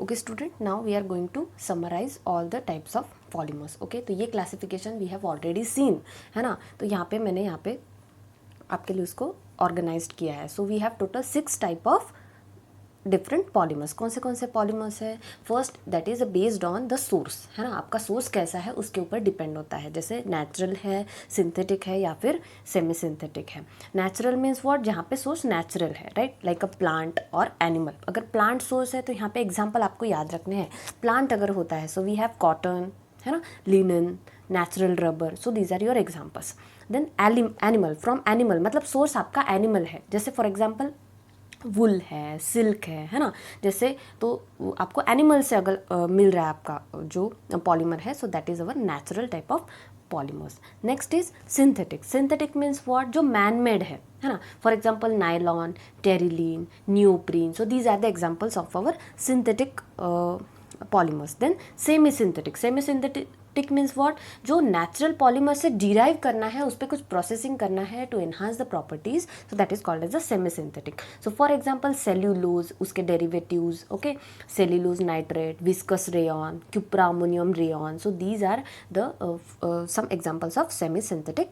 Okay student, now we are going to summarise all the types of polymers. Okay, तो ये classification we have already seen, है ना. तो मैंने यहाँ पे आपके लिए उसको ऑर्गेनाइज्ड किया है. So we have total 6 type of different polymers. कौन से पॉलीमर्स है? First, that is based on the source, है ना. आपका सोर्स कैसा है उसके ऊपर डिपेंड होता है. जैसे नेचुरल है, सिंथेटिक है, या फिर सेमी सिंथेटिक है. Natural means what? जहाँ पे सोर्स नेचुरल है, राइट, लाइक अ प्लांट और एनिमल. अगर प्लांट सोर्स है तो यहाँ पे एग्जाम्पल आपको याद रखने हैं. प्लांट अगर होता है, सो वी हैव कॉटन, है ना, linen, natural rubber. So these are your examples. Then animal, from animal मतलब सोर्स आपका एनिमल है. जैसे फॉर एग्जाम्पल वुल है, सिल्क है ना. जैसे तो आपको एनिमल से अगर मिल रहा है आपका जो पॉलीमर है, so that is our natural type of polymers. Next is synthetic. Synthetic means what? जो मैन मेड है ना. For example nylon, terylene, neoprene. So these are the examples of our synthetic polymers. Then semi synthetic. Semi synthetic means what? जो natural polymer से derive करना है, उस पर कुछ प्रोसेसिंग करना है to enhance the properties, so that is called as the semi synthetic. So for example cellulose, उसके derivatives, okay, cellulose nitrate, viscose rayon, cuprammonium rayon. So these are the some examples of semi synthetic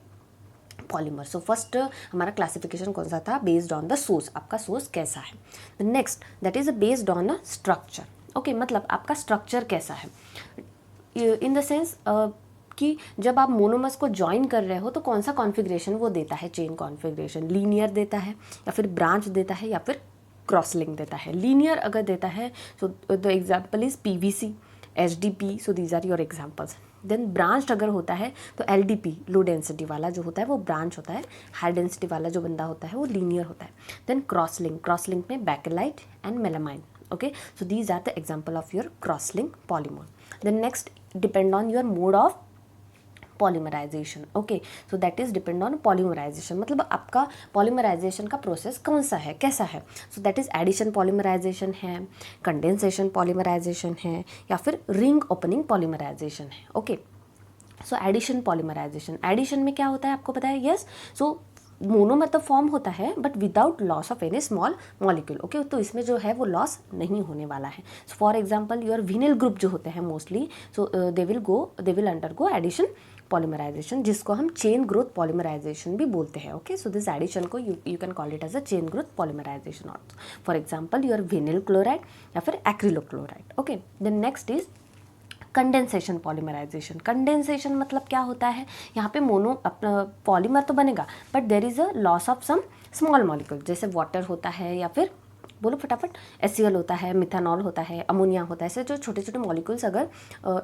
polymer. So first हमारा classification कौन सा था? Based on the source. आपका source कैसा है. The next, that is based on a structure. Okay, मतलब आपका structure कैसा है इन द सेंस कि जब आप मोनोमर्स को ज्वाइन कर रहे हो तो कौन सा कॉन्फ़िगरेशन वो देता है. चेन कॉन्फ़िगरेशन लीनियर देता है, या फिर ब्रांच देता है, या फिर क्रॉस लिंक देता है. लीनियर अगर देता है, so the example is PVC, HDP. So these are your examples. Then branch अगर होता है तो एलडीपी, लो डेंसिटी वाला जो होता है वो ब्रांच होता है. हाई डेंसिटी वाला जो बंदा होता है वो लीनियर होता है. देन क्रॉस लिंक में bakelite and melamine. Okay, so these are the example of your cross-link polymer. The next depend on your mode of polymerization. Okay, so that is depend on polymerization. मतलब आपका polymerization का process कौन सा है, कैसा है. So that is addition polymerization है, condensation polymerization है, या फिर ring opening polymerization है. Okay, so addition polymerization. addition में क्या होता है आपको पता है? yes, so मोनोमर तो फॉर्म होता है but without loss of any small molecule. Okay, तो इसमें जो है वो लॉस नहीं होने वाला है. So for example your vinyl group जो होते हैं mostly, so they will undergo addition polymerisation, जिसको हम चेन ग्रोथ पॉलीमराइजेशन भी बोलते हैं. ओके, सो दिस एडिशन को you can call it as a chain growth polymerisation also. For example your vinyl chloride या फिर acrylo chloride. Okay, then next is condensation polymerisation. Condensation मतलब क्या होता है? यहाँ पे मोनो पॉलीमर तो बनेगा but there is a loss of some small molecule. जैसे वाटर होता है, या फिर बोलो फटाफट, एसीएल होता है, मिथानॉल होता है, अमोनिया होता है. ऐसे जो छोटे छोटे मॉलिक्यूल्स अगर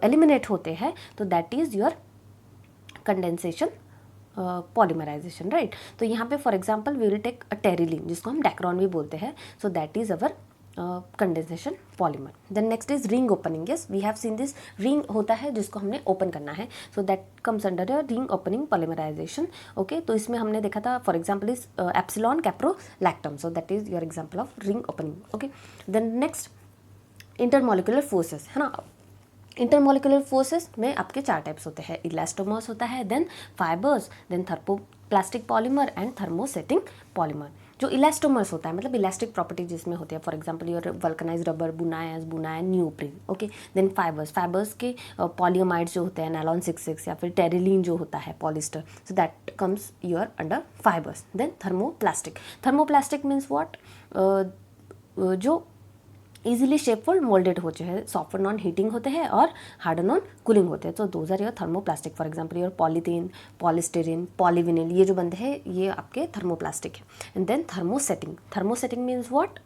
एलिमिनेट होते हैं तो that is your condensation polymerisation, right. तो यहाँ पे for example we will take a Terylene, जिसको हम डेक्रॉन भी बोलते हैं. So that is our condensation polymer. Then next is ring opening. Yes, we have seen this. Ring होता है जिसको हमने ओपन करना है, so that comes under ring opening polymerisation. Okay, तो इसमें हमने देखा था for example is epsilon caprolactam. So that is your example of ring opening. Okay, then next intermolecular forces, है ना. इंटरमोलिकुलर फोर्सेस में आपके 4 टाइप्स होते हैं. इलास्टोमर्स होता है, then fibres, then thermoplastic polymer and thermosetting polymer. जो इलास्टोमर्स होता है मतलब इलास्टिक प्रॉपर्टी जिसमें होती है, for example your vulcanised rubber, बुनाया न्यूप्रिन. ओके, देन फाइबर्स के पॉलीअमाइड्स जो होते हैं, नायलॉन 66 या फिर टेरिलीन जो होता है, polyester. So that comes your under fibres. Then thermoplastic means what? जो इजीली शेपफुल मोल्डेड होते हैं, सॉफ्ट नॉन हीटिंग होते हैं और हार्ड नॉन कूलिंग होते हैं. तो those are your thermoplastic. For example your polythene, polystyrene, polyvinyl, ये जो बनते हैं ये आपके थर्मोप्लास्टिक है. And then thermosetting means what?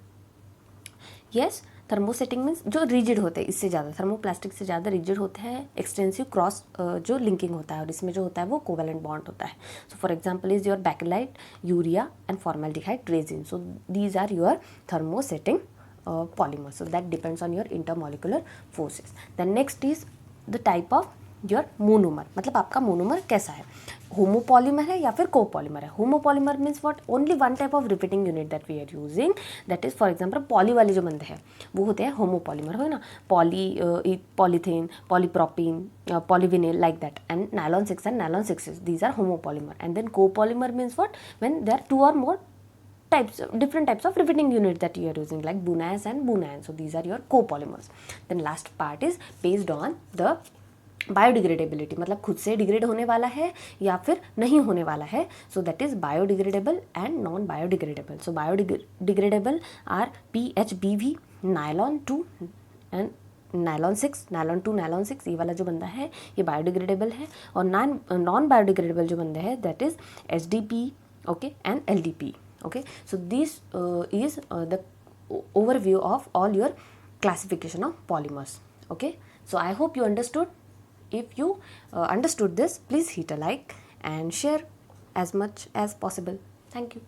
Yes, thermosetting means जो रिजिड होते हैं, इससे ज़्यादा थर्मोप्लास्टिक से ज़्यादा रिजिड होते हैं. एक्सटेंसिव क्रॉस जो लिंकिंग होता है, और इसमें जो होता है वो कोवेलेंट बॉन्ड होता है. So for example is your Bakelite, urea and formaldehyde resin. So these are your thermosetting polymer. So that depends on your intermolecular forces. The next is the type of your monomer. मतलब आपका monomer कैसा है? Homopolymer है या फिर copolymer है? Homopolymer means what? Only one type of repeating unit that we are using, that is for example poly वाले जो बनते हैं वो होते हैं होमोपॉलीमर, हो ना. Polythene, polypropene, polyvinyl, like that. And nylon 6 and nylon 6, these are homopolymer. And then copolymer means what? When there are 2 or more different types of repeating units that you are using, like Bunas and Bunan. So these are your copolymers. Then last part is based on the biodegradability, मतलब खुद से degrade होने वाला है या फिर नहीं होने वाला है. So that is biodegradable and non biodegradable. So biodegradable are PHBV, nylon 2 and nylon 6, nylon 2, nylon 6, ये वाला जो बंदा है ये बायोडिग्रेडेबल है. और नॉन बायोडिग्रेडेबल जो बंदा है that is HDP, okay, and LDP. Okay, so this is the overview of all your classification of polymers. Okay, so I hope you understood. If you understood this, please hit a like and share as much as possible. Thank you.